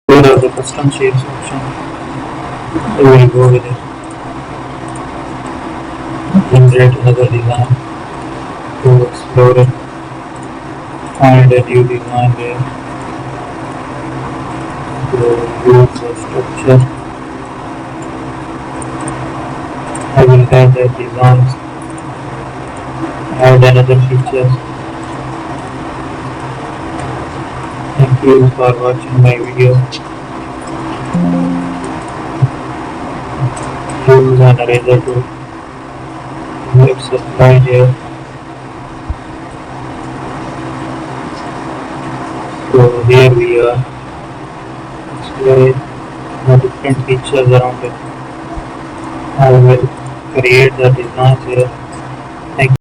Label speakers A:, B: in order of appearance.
A: Here are the custom shapes option. I will go with it. Generate another design to explore it. Find a new design there. To use the structure. I will add the designs. Add another features. Thank you for watching my video. Use an eraser tool. Let's apply here. So here we are. Display the different features around it. I will create the designs here. Thank you.